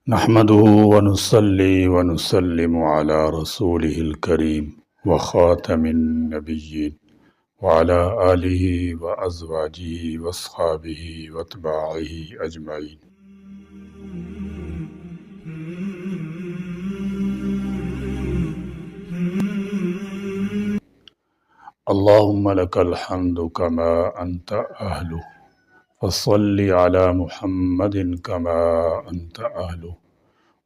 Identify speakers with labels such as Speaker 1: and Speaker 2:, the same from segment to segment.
Speaker 1: نحمده ونصلي ونسلم على رسوله الكريم وخاتم النبيين وعلى آله وأزواجه وأصحابه وأتباعه أجمعين. اللهم لك الحمد كما أنت أهله فصل على محمد كما أنت أهله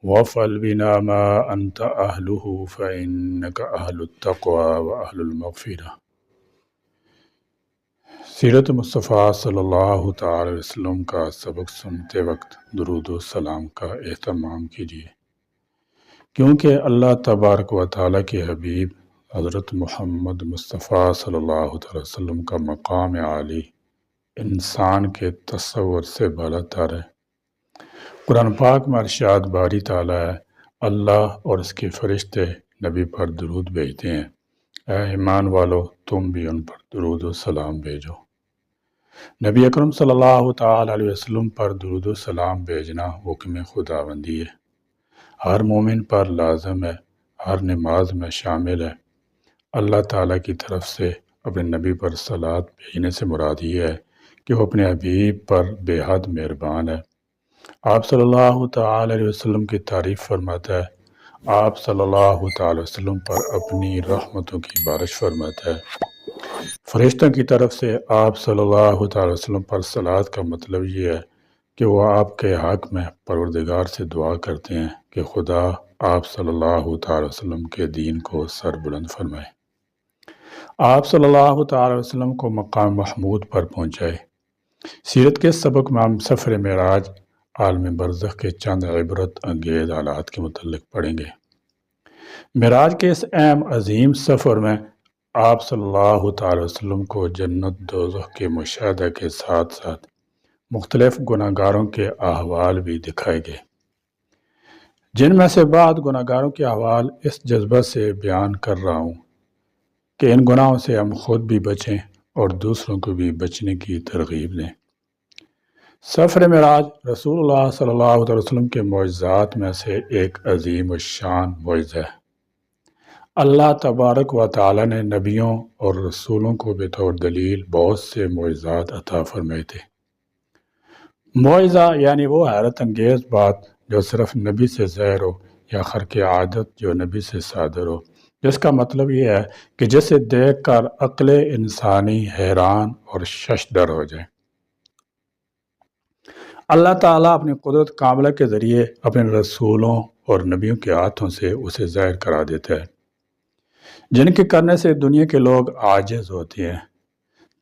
Speaker 1: وافعل بنا ما أنت أهله فإنك أهل التقوى وأهل المغفرة. سیرت مصطفیٰ صلی اللہ تعالی علیہ وسلم کا سبق سنتے وقت درود و سلام کا اہتمام کیجیے، کیونکہ اللہ تبارک و تعالیٰ کے حبیب حضرت محمد مصطفیٰ صلی اللہ تعالی وسلم کا مقام عالی انسان کے تصور سے بالا تر ہے۔ قرآن پاک میں ارشاد باری تعالیٰ ہے، اللہ اور اس کے فرشتے نبی پر درود بھیجتے ہیں، اے ایمان والو تم بھی ان پر درود و سلام بھیجو۔ نبی اکرم صلی اللہ تعالی علیہ وسلم پر درود و سلام بھیجنا حکم خداوندی ہے، ہر مومن پر لازم ہے، ہر نماز میں شامل ہے۔ اللہ تعالیٰ کی طرف سے اپنے نبی پر صلوات بھیجنے سے مراد یہ ہے کہ وہ اپنے حبیب پر بے حد مہربان ہے۔ آپ صلی اللہ تعالی علیہ وسلم کی تعریف فرماتا ہے، آپ صلی اللہ تعالی وسلم پر اپنی رحمتوں کی بارش فرماتا ہے۔ فرشتوں کی طرف سے آپ صلی اللہ تعالی وسلم پر صلوات کا مطلب یہ ہے کہ وہ آپ کے حق میں پروردگار سے دعا کرتے ہیں کہ خدا آپ صلی اللہ تعالی وسلم کے دین کو سر بلند فرمائے، آپ صلی اللہ تعالی وسلم کو مقام محمود پر پہنچائے۔ سیرت کے سبق میں ہم سفر معراج عالم برزخ کے چند عبرت انگیز حالات کے متعلق پڑھیں گے۔ معراج کے اس اہم عظیم سفر میں آپ صلی اللہ تعالی وسلم کو جنت دوزخ کے مشاہدہ کے ساتھ ساتھ مختلف گناہگاروں کے احوال بھی دکھائے گئے، جن میں سے بعض گناہگاروں کے احوال اس جذبہ سے بیان کر رہا ہوں کہ ان گناہوں سے ہم خود بھی بچیں اور دوسروں کو بھی بچنے کی ترغیب دیں۔ سفر معراج رسول اللہ صلی اللہ علیہ وسلم کے معجزات میں سے ایک عظیم الشان معجزہ ہے۔ اللہ تبارک و تعالی نے نبیوں اور رسولوں کو بطور دلیل بہت سے معجزات عطا فرمائے تھے۔ معجزہ یعنی وہ حیرت انگیز بات جو صرف نبی سے ظاہر ہو یا خرق عادت جو نبی سے صادر ہو، جس کا مطلب یہ ہے کہ جسے دیکھ کر عقل انسانی حیران اور ششدر ہو جائے۔ اللہ تعالیٰ اپنی قدرت کاملہ کے ذریعے اپنے رسولوں اور نبیوں کے ہاتھوں سے اسے ظاہر کرا دیتا ہے، جن کے کرنے سے دنیا کے لوگ عاجز ہوتے ہیں،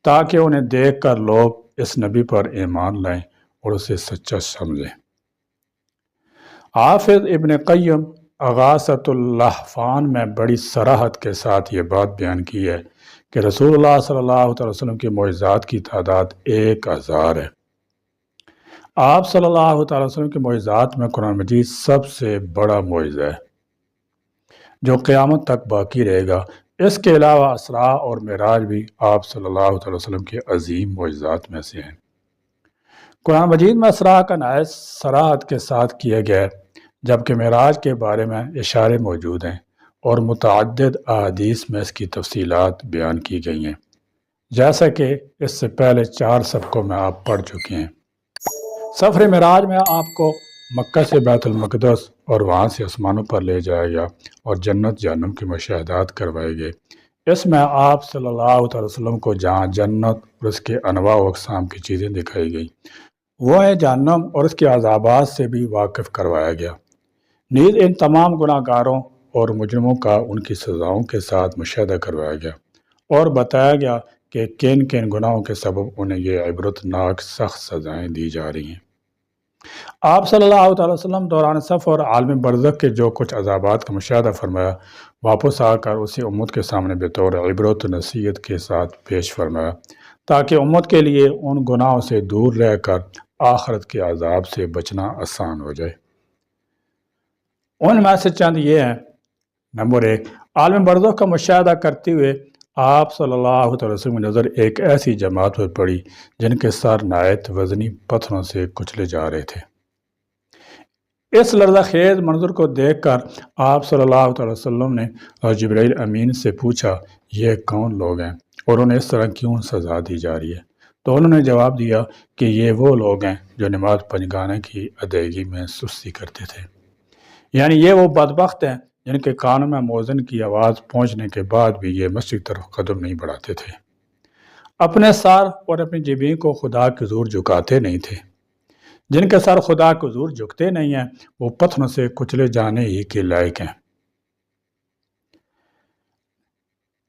Speaker 1: تاکہ انہیں دیکھ کر لوگ اس نبی پر ایمان لائیں اور اسے سچا سمجھیں۔ حافظ ابن قیم اغاثۃ اللحفان میں بڑی صراحت کے ساتھ یہ بات بیان کی ہے کہ رسول اللہ صلی اللہ علیہ وسلم کے معجزات کی تعداد 1000 ہے۔ آپ صلی اللہ تعالی وسلم کے معجزات میں قرآن مجید سب سے بڑا معجزہ ہے جو قیامت تک باقی رہے گا۔ اس کے علاوہ اسراء اور معراج بھی آپ صلی اللہ تعالی وسلم کے عظیم معجزات میں سے ہیں۔ قرآن مجید میں اسراء کا نہایت صراحت کے ساتھ کیا گیا ہے، جبکہ معراج کے بارے میں اشارے موجود ہیں اور متعدد احادیث میں اس کی تفصیلات بیان کی گئی ہیں، جیسا کہ اس سے پہلے 4 سبقوں میں آپ پڑھ چکے ہیں۔ سفر معراج میں آپ کو مکہ سے بیت المقدس اور وہاں سے آسمانوں پر لے جایا گیا اور جنت جہنم کے مشاہدات کروائے گئے۔ اس میں آپ صلی اللہ تعالی وسلم کو جہاں جنت اور اس کے انواع و اقسام کی چیزیں دکھائی گئیں، وہ ہے جہنم اور اس کے عذابات سے بھی واقف کروایا گیا۔ نیز ان تمام گناہ گاروں اور مجرموں کا ان کی سزاؤں کے ساتھ مشاہدہ کروایا گیا اور بتایا گیا کہ کن کن گناہوں کے سبب انہیں یہ عبرتناک سخت سزائیں دی جا رہی ہیں۔ آپ صلی اللہ تعالی وسلم دوران سفر عالم برزخ کے جو کچھ عذابات کا مشاہدہ فرمایا، واپس آ کر اسے امت کے سامنے بطور عبرت نصیحت کے ساتھ پیش فرمایا، تاکہ امت کے لیے ان گناہوں سے دور رہ کر آخرت کے عذاب سے بچنا آسان ہو جائے۔ ان میں سے چند یہ ہیں۔ نمبر 1، عالم برزخ کا مشاہدہ کرتے ہوئے آپ صلی اللہ علیہ وسلم کی نظر ایک ایسی جماعت پر پڑی جن کے سر نہایت وزنی پتھروں سے کچلے جا رہے تھے۔ اس لرزہ خیز منظر کو دیکھ کر آپ صلی اللہ علیہ وسلم نے جبرائیل امین سے پوچھا یہ کون لوگ ہیں اور انہیں اس طرح کیوں سزا دی جا رہی ہے؟ تو انہوں نے جواب دیا کہ یہ وہ لوگ ہیں جو نماز پنجگانے کی ادائیگی میں سستی کرتے تھے، یعنی یہ وہ بدبخت ہیں جن کے کانوں میں مؤذن کی آواز پہنچنے کے بعد بھی یہ مسجد طرف قدم نہیں بڑھاتے تھے، اپنے سر اور اپنی جبین کو خدا کے حضور جھکاتے نہیں تھے۔ جن کے سر خدا کے حضور جھکتے نہیں ہیں وہ پتھروں سے کچلے جانے ہی کے لائق ہیں۔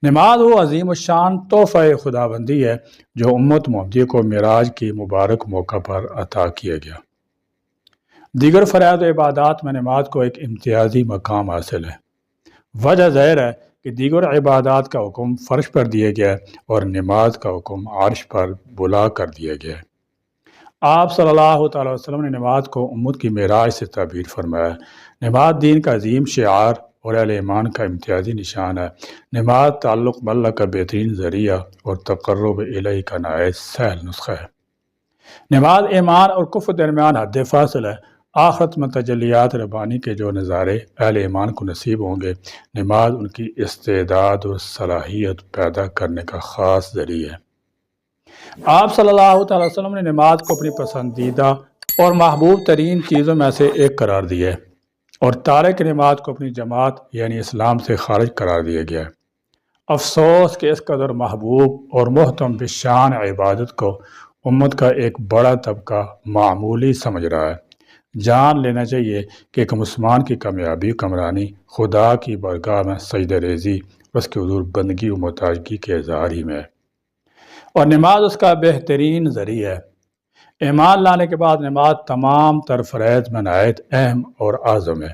Speaker 1: نماز وہ عظیم الشان تحفہ خدا بندی ہے جو امت محمدیہ کو معراج کی مبارک موقع پر عطا کیا گیا۔ دیگر فرائض و عبادات میں نماز کو ایک امتیازی مقام حاصل ہے۔ وجہ ظاہر ہے کہ دیگر عبادات کا حکم فرش پر دیا گیا ہے اور نماز کا حکم عرش پر بلا کر دیا گیا ہے۔ آپ صلی اللہ تعالی وسلم نے نماز کو امت کی معراج سے تعبیر فرمایا۔ نماز دین کا عظیم شعار اور اہل ایمان کا امتیازی نشان ہے۔ نماز تعلق باللہ کا بہترین ذریعہ اور تقرب الہی کا نہایت سہل نسخہ ہے۔ نماز ایمان اور کفر درمیان حد فاصل ہے۔ آخرت میں تجلیات ربانی کے جو نظارے اہل ایمان کو نصیب ہوں گے، نماز ان کی استعداد اور صلاحیت پیدا کرنے کا خاص ذریعہ ہے۔ آپ صلی اللہ تعالی وسلم نے نماز کو اپنی پسندیدہ اور محبوب ترین چیزوں میں سے ایک قرار دیا ہے اور تارک نماز کو اپنی جماعت یعنی اسلام سے خارج قرار دیا گیا ہے۔ افسوس کہ اس قدر محبوب اور محترم بشان عبادت کو امت کا ایک بڑا طبقہ معمولی سمجھ رہا ہے۔ جان لینا چاہیے کہ ایک مسلمان کی کامیابی کمرانی خدا کی بارگاہ میں سجدہ ریزی اس کے حضور بندگی و محتاجگی کے اظہار ہی میں ہے، اور نماز اس کا بہترین ذریعہ ہے۔ ایمان لانے کے بعد نماز تمام تر فرائض میں نہایت اہم اور اعظم ہے۔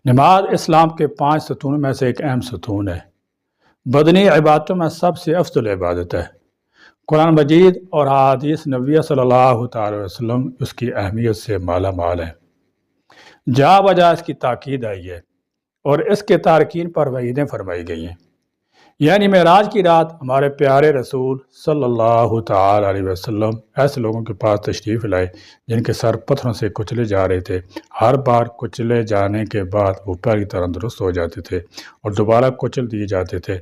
Speaker 1: نماز اسلام کے 5 ستونوں میں سے ایک اہم ستون ہے۔ بدنی عبادتوں میں سب سے افضل عبادت ہے۔ قرآن مجید اور احادیث نبویہ صلی اللہ تعالی وسلم اس کی اہمیت سے مالا مال ہے۔ جا بجا اس کی تاکید آئی ہے اور اس کے تارکین پر وعیدیں فرمائی گئی ہیں۔ یعنی معراج کی رات ہمارے پیارے رسول صلی اللہ تعالی علیہ وسلم ایسے لوگوں کے پاس تشریف لائے جن کے سر پتھروں سے کچلے جا رہے تھے۔ ہر بار کچلے جانے کے بعد وہ پہلی طرح درست ہو جاتے تھے اور دوبارہ کچل دیے جاتے تھے۔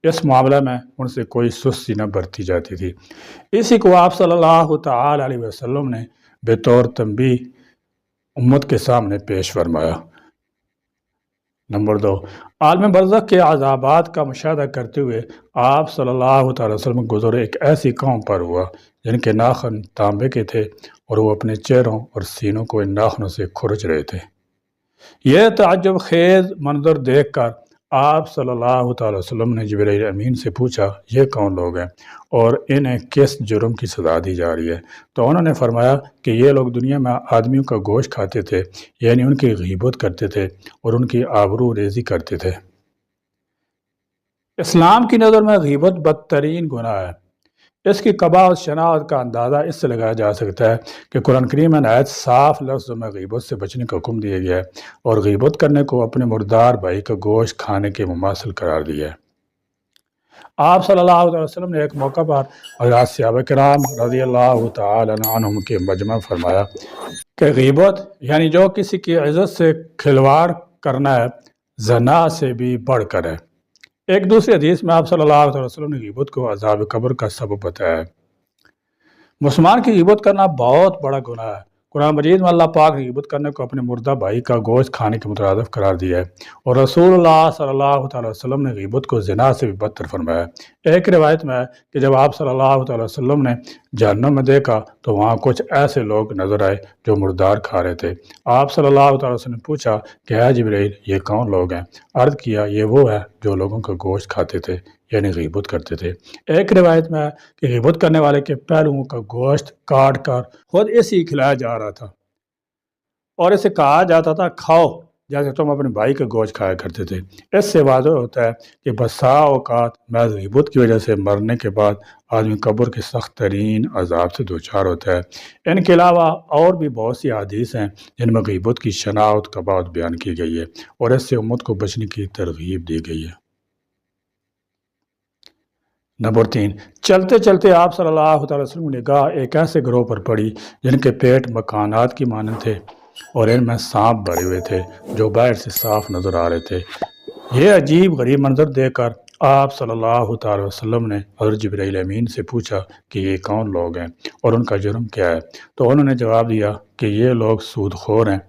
Speaker 1: اس معاملہ میں ان سے کوئی سستی نہ برتی جاتی تھی۔ اسی کو آپ صلی اللہ تعالی علیہ وسلم نے بطور تنبیہ امت کے سامنے پیش فرمایا۔ نمبر 2، عالم برزخ کے عذابات کا مشاہدہ کرتے ہوئے آپ صلی اللہ تعالی وسلم گزر ایک ایسی قوم پر ہوا جن کے ناخن تانبے کے تھے اور وہ اپنے چہروں اور سینوں کو ان ناخنوں سے کھرچ رہے تھے۔ یہ تعجب خیز منظر دیکھ کر آپ صلی اللہ تعالی وسلم نے جبرائیل امین سے پوچھا یہ کون لوگ ہیں اور انہیں کس جرم کی سزا دی جا رہی ہے؟ تو انہوں نے فرمایا کہ یہ لوگ دنیا میں آدمیوں کا گوشت کھاتے تھے، یعنی ان کی غیبت کرتے تھے اور ان کی آبرو ریزی کرتے تھے۔ اسلام کی نظر میں غیبت بدترین گناہ ہے۔ اس کی قباح اور شناعت کا اندازہ اس سے لگایا جا سکتا ہے کہ قرآن کریم میں نہایت صاف لفظوں میں غیبت سے بچنے کا حکم دیا گیا ہے اور غیبت کرنے کو اپنے مردار بھائی کا گوشت کھانے کے مماثل قرار دیا ہے۔ آپ صلی اللہ علیہ وسلم نے ایک موقع پر حضرات صحابہ کرام رضی اللہ تعالی عنہم کے مجمع فرمایا کہ غیبت یعنی جو کسی کی عزت سے کھلواڑ کرنا ہے زنا سے بھی بڑھ کر ہے۔ ایک دوسری حدیث میں آپ صلی اللہ علیہ وسلم نے غیبت کو عذاب قبر کا سبب بتایا ہے۔ مسلمان کی غیبت کرنا بہت بڑا گناہ ہے۔ قرآن مجید میں اللہ پاک نے غیبت کرنے کو اپنے مردہ بھائی کا گوشت کھانے کے مترادف قرار دیا ہے اور رسول اللہ صلی اللہ تعالی وسلم نے غیبت کو زنا سے بھی بدتر فرمایا ہے۔ ایک روایت میں ہے کہ جب آپ صلی اللہ تعالی وسلم نے جہنم میں دیکھا تو وہاں کچھ ایسے لوگ نظر آئے جو مردار کھا رہے تھے۔ آپ صلی اللہ تعالی وسلم نے پوچھا کہ اے جبرائیل یہ کون لوگ ہیں؟ عرض کیا یہ وہ ہے جو لوگوں کا گوشت کھاتے تھے یعنی غیبت کرتے تھے۔ ایک روایت میں ہے کہ غیبت کرنے والے کے پہلوؤں کا گوشت کاٹ کر خود اسے کھلایا جا رہا تھا اور اسے کہا جاتا تھا کھاؤ جیسے تم اپنے بھائی کا گوشت کھایا کرتے تھے۔ اس سے واضح ہوتا ہے کہ بسا اوقات محض غیبت کی وجہ سے مرنے کے بعد آدمی قبر کے سخت ترین عذاب سے دوچار ہوتا ہے۔ ان کے علاوہ اور بھی بہت سی حدیث ہیں جن میں غیبت کی شناعت قباحت بیان کی گئی ہے اور اس سے امت کو بچنے کی ترغیب دی گئی ہے۔ نمبر 3، چلتے چلتے آپ صلی اللہ تعالی وسلم کی نگاہ ایک ایسے گروہ پر پڑی جن کے پیٹ مکانات کی مانند تھے اور ان میں سانپ بھرے ہوئے تھے جو باہر سے صاف نظر آ رہے تھے۔ یہ عجیب غریب منظر دیکھ کر آپ صلی اللہ تعالی وسلم نے حضرت جبرائیل امین سے پوچھا کہ یہ کون لوگ ہیں اور ان کا جرم کیا ہے، تو انہوں نے جواب دیا کہ یہ لوگ سود خور ہیں۔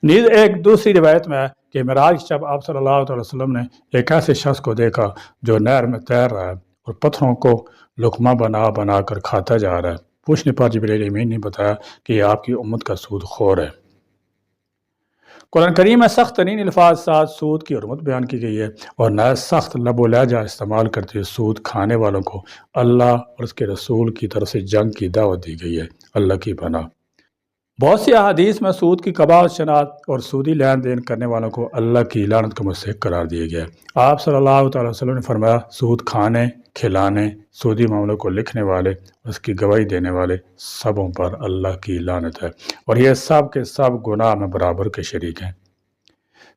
Speaker 1: نیز ایک دوسری روایت میں ہے کہ معراج جب آپ صلی اللہ علیہ وسلم نے ایک ایسے شخص کو دیکھا جو نہر میں تیر رہا ہے اور پتھروں کو لقمہ بنا بنا کر کھاتا جا رہا ہے۔ پوچھنے پر جبرائیل امین نے بتایا کہ یہ آپ کی امت کا سود خور ہے۔ قرآن کریم میں سخت ترین الفاظ ساتھ سود کی حرمت بیان کی گئی ہے، اور نہ سخت لب و لہجہ استعمال کرتے ہوئے سود کھانے والوں کو اللہ اور اس کے رسول کی طرف سے جنگ کی دعوت دی گئی ہے۔ اللہ کی پناہ۔ بہت سی احادیث میں سود کی قباحت شناخت اور سودی لین دین کرنے والوں کو اللہ کی لعنت کا مستحق قرار دیا گیا ہے۔ آپ صلی اللہ تعالی وسلم نے فرمایا، سود کھانے، کھلانے، سودی معاملوں کو لکھنے والے اور اس کی گواہی دینے والے سبوں پر اللہ کی لعنت ہے، اور یہ سب کے سب گناہ میں برابر کے شریک ہیں۔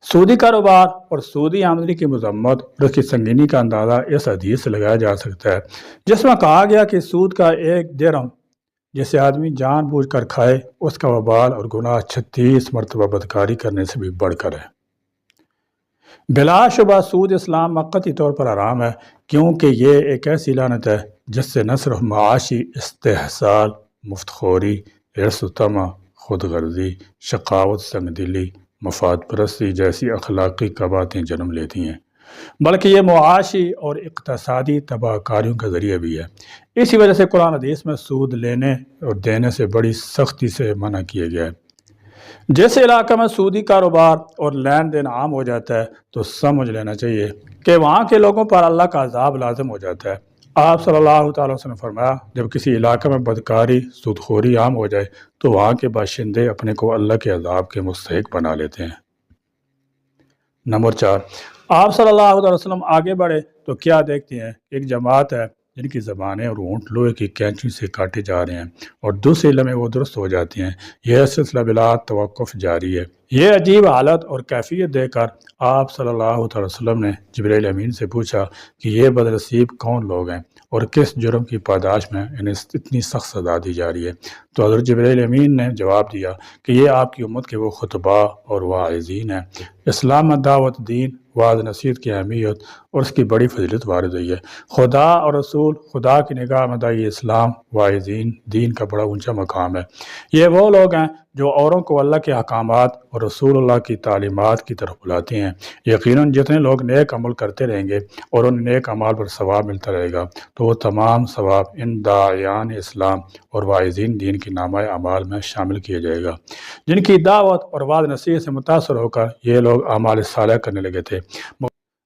Speaker 1: سودی کاروبار اور سودی آمدنی کی مذمت اور اس کی سنگینی کا اندازہ اس حدیث سے لگایا جا سکتا ہے جس میں کہا گیا کہ سود کا ایک درہم جسے آدمی جان بوجھ کر کھائے اس کا وبال اور گناہ 36 مرتبہ بدکاری کرنے سے بھی بڑھ کر ہے۔ بلا شبہ سود اسلام میں قطعی طور پر حرام ہے، کیونکہ یہ ایک ایسی لعنت ہے جس سے نہ صرف معاشی استحصال، مفت خوری، حرص و طمع، خود غرضی، شقاوت، سنگ دلی، مفاد پرستی جیسی اخلاقی قباحتیں جنم لیتی ہیں، بلکہ یہ معاشی اور اقتصادی تباہ کاریوں کا ذریعہ بھی ہے۔ اسی وجہ سے قرآن حدیث میں سود لینے اور دینے سے بڑی سختی سے منع کیا گیا ہے۔ جس علاقے میں سودی کاروبار اور لین دین عام ہو جاتا ہے تو سمجھ لینا چاہیے کہ وہاں کے لوگوں پر اللہ کا عذاب لازم ہو جاتا ہے۔ آپ صلی اللہ تعالی وسلم نے فرمایا، جب کسی علاقے میں بدکاری، سود خوری عام ہو جائے تو وہاں کے باشندے اپنے کو اللہ کے عذاب کے مستحق بنا لیتے ہیں۔ نمبر 4، آپ صلی اللہ علیہ وسلم آگے بڑھے تو کیا دیکھتے ہیں؟ ایک جماعت ہے جن کی زبانیں اور اونٹ لوہے کی کینچی سے کاٹے جا رہے ہیں اور دوسرے لمحے وہ درست ہو جاتی ہیں۔ یہ سلسلہ بلا توقف جاری ہے۔ یہ عجیب حالت اور کیفیت دیکھ کر آپ صلی اللہ علیہ وسلم نے جبرائیل امین سے پوچھا کہ یہ بدنصیب کون لوگ ہیں اور کس جرم کی پاداش میں انہیں اتنی سخت سزا دی جا رہی ہے؟ تو حضرت جبرائیل امین نے جواب دیا کہ یہ آپ کی امت کے وہ خطباء اور واعظین ہیں۔ اسلام میں دعوت دین، وعظ نصیحت کی اہمیت اور اس کی بڑی فضیلت وارد ہوئی ہے۔ خدا اور رسول، خدا کی نگاہ میں داعی اسلام، واعظین دین کا بڑا اونچا مقام ہے۔ یہ وہ لوگ ہیں جو اوروں کو اللہ کے احکامات اور رسول اللہ کی تعلیمات کی طرف بلاتے ہیں۔ یقیناً جتنے لوگ نیک عمل کرتے رہیں گے اور ان نیک اعمال پر ثواب ملتا رہے گا تو وہ تمام ثواب ان داعیان اسلام اور واعظین دین کے نامہ اعمال میں شامل کیا جائے گا، جن کی دعوت اور وعظ نصیحت سے متاثر ہو کر یہ لوگ اعمال صالح کرنے لگے تھے۔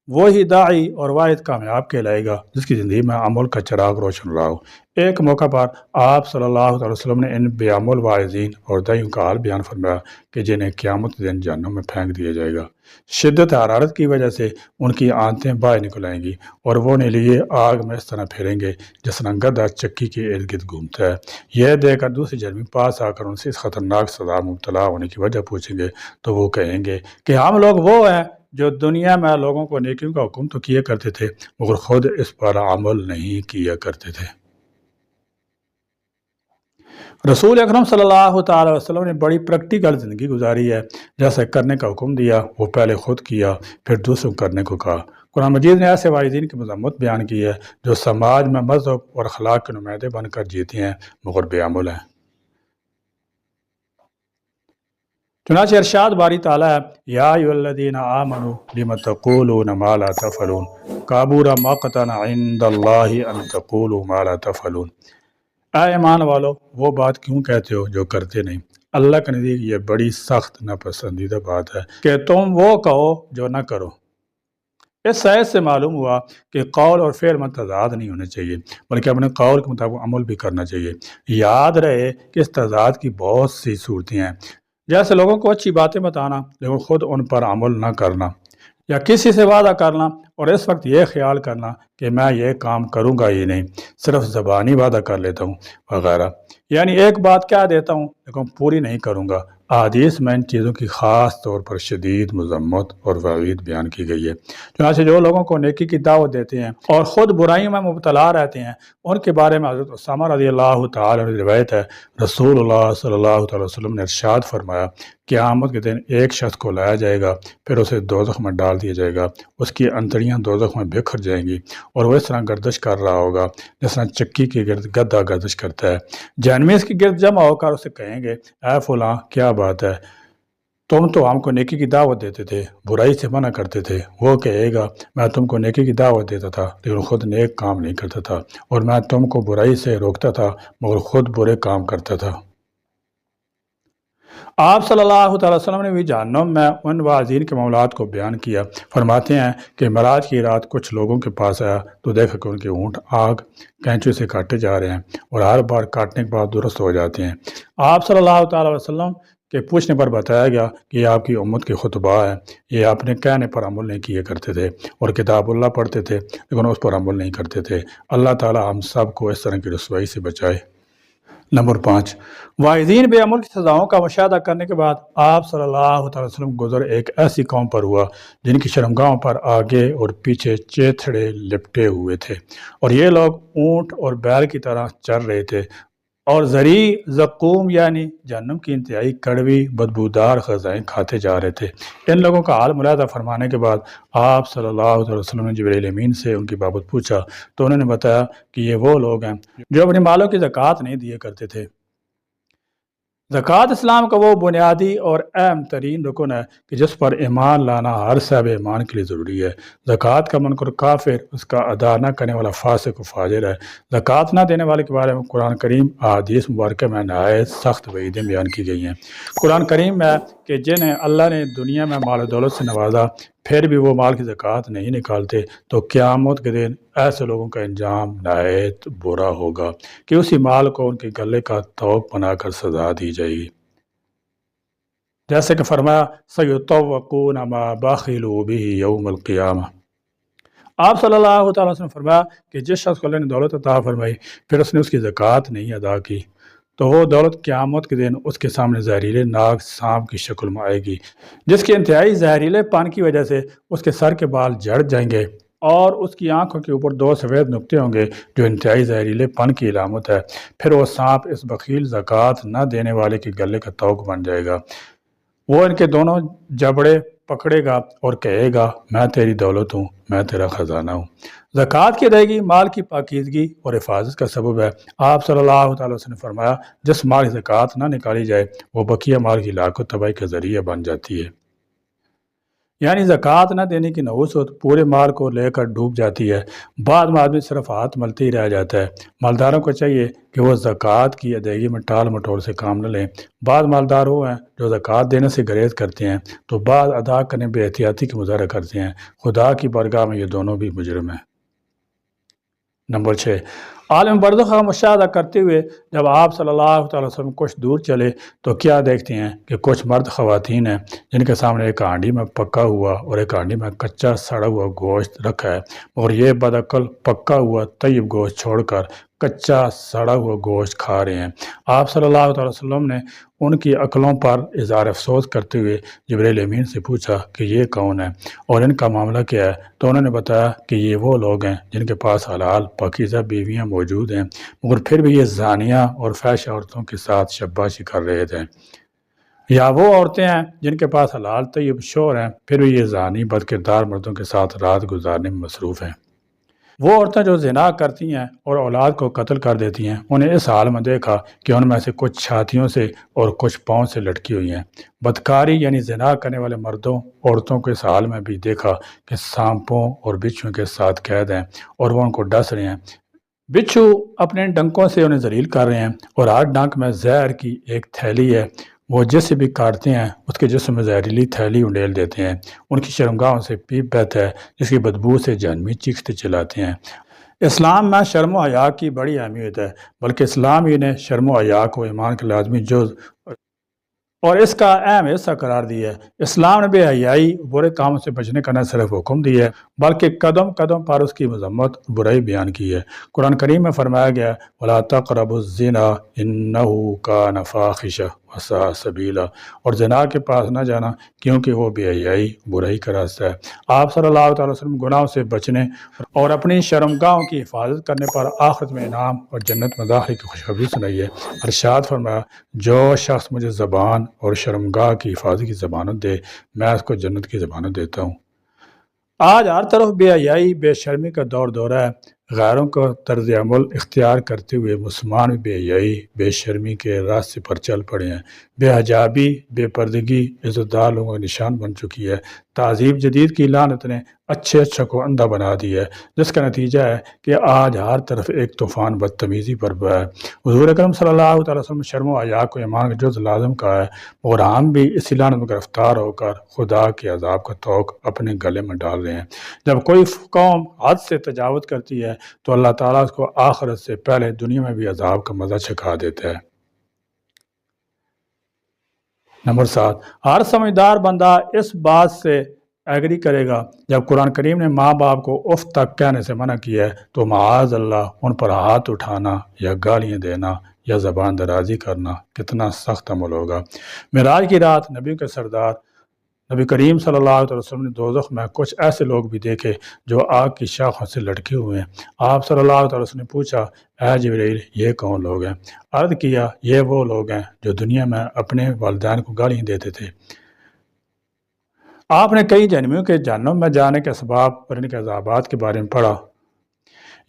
Speaker 1: وہی داعی اور واعظ کامیاب کہلائے گا جس کی زندگی میں عمل کا چراغ روشن رہا ہو۔ ایک موقع پر آپ صلی اللہ علیہ وسلم نے ان بے عمل واعظین اور داعیوں کا حال بیان فرمایا کہ جنہیں قیامت دن جہنم میں پھینک دیا جائے گا۔ شدت حرارت کی وجہ سے ان کی آنتیں باہر نکل آئیں گی اور وہ انہیں لیے آگ میں اس طرح پھیریں گے جس طرح گدھا چکی کے ارد گرد گھومتا ہے۔ یہ دیکھ کر دوسری جرمی پاس آ کر ان سے اس خطرناک سزا مبتلا ہونے کی وجہ پوچھیں گے تو وہ کہیں گے کہ ہم لوگ وہ ہیں جو دنیا میں لوگوں کو نیکیوں کا حکم تو کیا کرتے تھے مگر خود اس پر عمل نہیں کیا کرتے تھے۔ رسول اکرم صلی اللہ تعالی وسلم نے بڑی پریکٹیکل زندگی گزاری ہے۔ جیسے کرنے کا حکم دیا وہ پہلے خود کیا پھر دوسروں کرنے کو کہا۔ قرآن مجید نے ایسے واعظین کی مذمت بیان کی ہے جو سماج میں مذہب اور اخلاق کے نمائندے بن کر جیتے ہیں مگر بے عمل ہیں۔ چنانچہ ارشاد باری تعالیٰ ہے، یا ایھا الذین آمنوا لم تقولون ما لا تفعلون کبر مقتا عند اللہ ان تقولوا ما لا تفعلون۔ اے ایمان والو، وہ بات کیوں کہتے ہو جو کرتے نہیں؟ اللہ کے نزدیک یہ بڑی سخت ناپسندیدہ بات ہے کہ تم وہ کہو جو نہ کرو۔ اس آیت سے معلوم ہوا کہ قول اور فعل میں تضاد نہیں ہونے چاہیے بلکہ اپنے قول کے مطابق عمل بھی کرنا چاہیے۔ یاد رہے کہ اس تضاد کی بہت سی صورتیں ہیں، جیسے لوگوں کو اچھی باتیں بتانا لیکن خود ان پر عمل نہ کرنا، یا کسی سے وعدہ کرنا اور اس وقت یہ خیال کرنا کہ میں یہ کام کروں گا ہی نہیں، صرف زبانی وعدہ کر لیتا ہوں وغیرہ۔ یعنی ایک بات کہہ دیتا ہوں لیکن پوری نہیں کروں گا۔ احادیث میں ان چیزوں کی خاص طور پر شدید مذمت اور وعید بیان کی گئی ہے۔ چنانچہ جو لوگوں کو نیکی کی دعوت دیتے ہیں اور خود برائیوں میں مبتلا رہتے ہیں، ان کے بارے میں حضرت اسامہ رضی اللہ تعالی عنہ روایت ہے، رسول اللہ صلی اللہ تعالی وسلم نے ارشاد فرمایا، قیامت کے دن ایک شخص کو لایا جائے گا، پھر اسے دوزخ میں ڈال دیا جائے گا، اس کی انتڑیاں دوزخ میں بکھر جائیں گی اور وہ اس طرح گردش کر رہا ہوگا جس طرح چکی کے گرد گدھا گردش کرتا ہے۔ جہنمی اس کی گرد جمع ہو کر اسے کہیں گے، اے فلاں کیا بات ہے، تم تو ہم کو نیکی کی دعوت دیتے تھے، برائی سے منع کرتے تھے۔ وہ کہے گا، میں تم کو نیکی کی دعوت دیتا تھا لیکن خود نیک کام نہیں کرتا تھا، اور میں تم کو برائی سے روکتا تھا مگر خود برے کام کرتا تھا۔ آپ صلی اللہ تعالی وسلم نے بھی جہنم میں ان واعظین کے معاملات کو بیان کیا۔ فرماتے ہیں کہ معراج کی رات کچھ لوگوں کے پاس آیا تو دیکھا کہ ان کے اونٹ آگ کینچو سے کاٹے جا رہے ہیں اور ہر بار کاٹنے کے بعد درست ہو جاتے ہیں۔ آپ صلی اللہ تعالی وسلم کے پوچھنے پر بتایا گیا کہ یہ آپ کی امت کے خطبہ ہے، یہ اپنے کہنے پر عمل نہیں کیے کرتے تھے اور کتاب اللہ پڑھتے تھے لیکن اس پر عمل نہیں کرتے تھے۔ اللہ تعالی ہم سب کو اس طرح کی رسوائی سے بچائے۔ نمبر 5، واعظین بے عمل کی سزاؤں کا مشاہدہ کرنے کے بعد آپ صلی اللہ تعالی وسلم گزر ایک ایسی قوم پر ہوا جن کی شرمگاہوں پر آگے اور پیچھے چیتھڑے لپٹے ہوئے تھے، اور یہ لوگ اونٹ اور بیل کی طرح چر رہے تھے اور زرعی زقوم یعنی جہنم کی انتہائی کڑوی بدبودار غذائیں کھاتے جا رہے تھے۔ ان لوگوں کا حال ملاحظہ فرمانے کے بعد آپ صلی اللہ علیہ وسلم نے جبریل امین سے ان کی بابت پوچھا تو انہوں نے بتایا کہ یہ وہ لوگ ہیں جو اپنے مالوں کی زکوٰۃ نہیں دیا کرتے تھے۔ زکوٰۃ اسلام کا وہ بنیادی اور اہم ترین رکن ہے کہ جس پر ایمان لانا ہر صاحب ایمان کے لیے ضروری ہے۔ زکوٰۃ کا منکر کافر، اس کا ادا نہ کرنے والا فاسق و فاجر ہے۔ زکوٰۃ نہ دینے والے کے بارے میں قرآن کریم احادیث مبارکہ میں نہایت سخت وعیدیں بیان کی گئی ہیں۔ قرآن کریم میں کہ جنہیں اللہ نے دنیا میں مال و دولت سے نوازا پھر بھی وہ مال کی زکوٰۃ نہیں نکالتے تو قیامت کے دن ایسے لوگوں کا انجام نہایت برا ہوگا کہ اسی مال کو ان کے گلے کا توق بنا کر سزا دی جائے گی، جیسے کہ فرمایا سَيُطَوَّقُونَ مَا بَخِلُوا بِهِ يَوْمَ الْقِيَامَةِ۔ آپ صلی اللہ تعالیٰ وسلم نے فرمایا کہ جس شخص کو اللہ نے دولت عطا فرمائی پھر اس نے اس کی زکوٰۃ نہیں ادا کی تو وہ دولت قیامت کے دن اس کے سامنے زہریلے ناگ سانپ کی شکل میں آئے گی، جس کے انتہائی زہریلے پان کی وجہ سے اس کے سر کے بال جھڑ جائیں گے اور اس کی آنکھوں کے اوپر 2 سفید نقطے ہوں گے جو انتہائی زہریلے پن کی علامت ہے۔ پھر وہ سانپ اس بخیل زکوٰۃ نہ دینے والے کے گلے کا توق بن جائے گا، وہ ان کے دونوں جبڑے پکڑے گا اور کہے گا، میں تیری دولت ہوں، میں تیرا خزانہ ہوں۔ زکوٰۃ کی ادائیگی مال کی پاکیزگی اور حفاظت کا سبب ہے۔ آپ صلی اللہ تعالی وسلم نے فرمایا، جس مال کی زکوٰۃ نہ نکالی جائے وہ بقیہ مال کی ہلاکت و تباہی کا ذریعہ بن جاتی ہے۔ یعنی زکوٰۃ نہ دینے کی نحوست پورے مال کو لے کر ڈوب جاتی ہے، بعد میں آدمی صرف ہاتھ ملتے ہی رہ جاتا ہے۔ مالداروں کو چاہیے کہ وہ زکوٰۃ کی ادائیگی میں ٹال مٹول سے کام نہ لیں۔ بعض مالدار وہ ہیں جو زکوٰۃ دینے سے گریز کرتے ہیں تو بعض ادا کرنے بے احتیاطی کی مظاہرہ کرتے ہیں۔ خدا کی بارگاہ میں یہ دونوں بھی مجرم ہیں۔ نمبر 6، عالم برزخ کا مشاہدہ کرتے ہوئے جب آپ صلی اللہ تعالی وسلم کچھ دور چلے تو کیا دیکھتے ہیں کہ کچھ مرد خواتین ہیں جن کے سامنے ایک ہانڈی میں پکا ہوا اور ایک ہانڈی میں کچا سڑا ہوا گوشت رکھا ہے، اور یہ بدعقل پکا ہوا طیب گوشت چھوڑ کر کچا سڑا ہوا گوشت کھا رہے ہیں۔ آپ صلی اللہ تعالی وسلم نے ان کی عقلوں پر اظہار افسوس کرتے ہوئے جبریل امین سے پوچھا کہ یہ کون ہے اور ان کا معاملہ کیا ہے، تو انہوں نے بتایا کہ یہ وہ لوگ ہیں جن کے پاس حلال پاکیزہ بیویاں موجود ہیں مگر پھر بھی یہ زانیہ اور فحش عورتوں کے ساتھ شباشی کر رہے تھے، یا وہ عورتیں ہیں جن کے پاس حلال طیب شوہر ہیں پھر بھی یہ زانی بد کردار مردوں کے ساتھ رات گزارنے میں مصروف ہیں۔ وہ عورتیں جو زنا کرتی ہیں اور اولاد کو قتل کر دیتی ہیں، انہیں اس حال میں دیکھا کہ ان میں سے کچھ چھاتیوں سے اور کچھ پاؤں سے لٹکی ہوئی ہیں۔ بدکاری یعنی زنا کرنے والے مردوں عورتوں کو اس حال میں بھی دیکھا کہ سانپوں اور بچھوؤں کے ساتھ قید ہیں اور وہ ان کو ڈس رہے ہیں۔ بچھو اپنے ڈنکوں سے انہیں ذلیل کر رہے ہیں اور ہر ڈنک میں زہر کی ایک تھیلی ہے، وہ جسے بھی کاٹتے ہیں اس کے جسم میں زہریلی تھیلی انڈیل دیتے ہیں۔ ان کی شرمگاہوں سے پیپ بہتا ہے جس کی بدبو سے جہنمی چیختے چلاتے ہیں۔ اسلام میں شرم و حیا کی بڑی اہمیت ہے، بلکہ اسلام ہی نے شرم و حیا کو ایمان کے لازمی جز اور اس کا اہم حصہ قرار دیا ہے۔ اسلام نے بے حیائی برے کاموں سے بچنے کا نہ صرف حکم دیا ہے بلکہ قدم قدم پر اس کی مذمت برائی بیان کی ہے۔ قرآن کریم میں فرمایا گیا وَلَا تَقْرَبُوا الزِّنَا إِنَّهُ كَانَ فَاحِشَةً وَسَاءَ سَبِيلًا، اور زنا کے پاس نہ جانا کیونکہ وہ بے حیائی برائی کا راستہ ہے۔ آپ صلی اللہ تعالی وسلم گناہوں سے بچنے اور اپنی شرمگاہوں کی حفاظت کرنے پر آخرت میں انعام اور جنت میں داخلے کی خوشخبری سنائی ہے۔ ارشاد فرمایا جو شخص مجھے زبان اور شرمگاہ کی حفاظت کی ضمانت دے میں اس کو جنت کی ضمانت دیتا ہوں۔ آج ہر طرف بے حیائی بے شرمی کا دور دورہ ہے۔ غیروں کو طرز عمل اختیار کرتے ہوئے مسلمان بے حیائی بے شرمی کے راستے پر چل پڑے ہیں۔ بے حجابی بے پردگی عزت دار لوگوں کا نشان بن چکی ہے۔ تہذیب جدید کی لعنت نے اچھے کو اندھا بنا دیا ہے، جس کا نتیجہ ہے کہ آج ہر طرف ایک طوفان بدتمیزی برپا ہے۔ حضور اکرم صلی اللہ تعالی وسلم شرم و حیا کو ایمان کا جز لازم کہا ہے، اور ہم بھی اسی لعنت میں گرفتار ہو کر خدا کے عذاب کا طوق اپنے گلے میں ڈال رہے ہیں۔ جب کوئی قوم حد سے تجاوز کرتی ہے تو اللہ تعالیٰ اس کو آخرت سے پہلے دنیا میں بھی عذاب کا مزہ چکھا دیتا ہے۔ نمبر 7، ہر سمجھدار بندہ اس بات سے ایگری کرے گا جب قرآن کریم نے ماں باپ کو اف تک کہنے سے منع کیا ہے تو معاذ اللہ ان پر ہاتھ اٹھانا یا گالیاں دینا یا زبان درازی کرنا کتنا سخت عمل ہوگا۔ معراج کی رات نبی کے سردار نبی کریم صلی اللہ علیہ وسلم نے دوزخ میں کچھ ایسے لوگ بھی دیکھے جو آگ کی شاخوں سے لٹکے ہوئے ہیں۔ آپ صلی اللہ علیہ وسلم نے پوچھا اے جبرائیل یہ کون لوگ ہیں؟ عرض کیا یہ وہ لوگ ہیں جو دنیا میں اپنے والدین کو گالیاں دیتے تھے۔ آپ نے کئی جہنمیوں کے جہنم میں جانے کے اسباب اور ان کے عذابات کے بارے میں پڑھا۔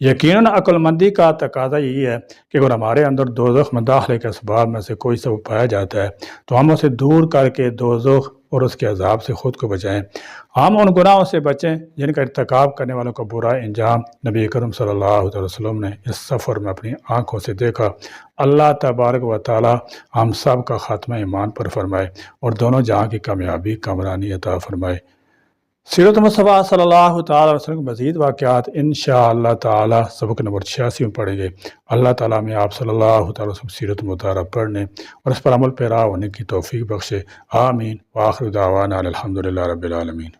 Speaker 1: یقیناً عقل مندی کا تقاضا یہی ہے کہ اگر ہمارے اندر دوزخ میں داخلے کے اسباب میں سے کوئی سبب پایا جاتا ہے تو ہم اسے دور کر کے دوزخ اور اس کے عذاب سے خود کو بچائیں۔ ہم ان گناہوں سے بچیں جن کا ارتکاب کرنے والوں کا برا انجام نبی کرم صلی اللہ علیہ وسلم نے اس سفر میں اپنی آنکھوں سے دیکھا۔ اللہ تبارک و تعالی ہم سب کا خاتمہ ایمان پر فرمائے اور دونوں جہاں کی کامیابی کامرانی عطا فرمائے۔ سیرت مصطفیٰ صلی اللہ تعالی وسلم کے مزید واقعات انشاءاللہ تعالی سبق نمبر 86 میں پڑھیں گے۔ اللہ تعالیٰ میں آپ صلی اللہ تعالی وسلم سیرت مطالعہ پڑھنے اور اس پر عمل پیرا ہونے کی توفیق بخشے۔ آمین۔ وآخر دعوانا الحمدللہ رب العالمین۔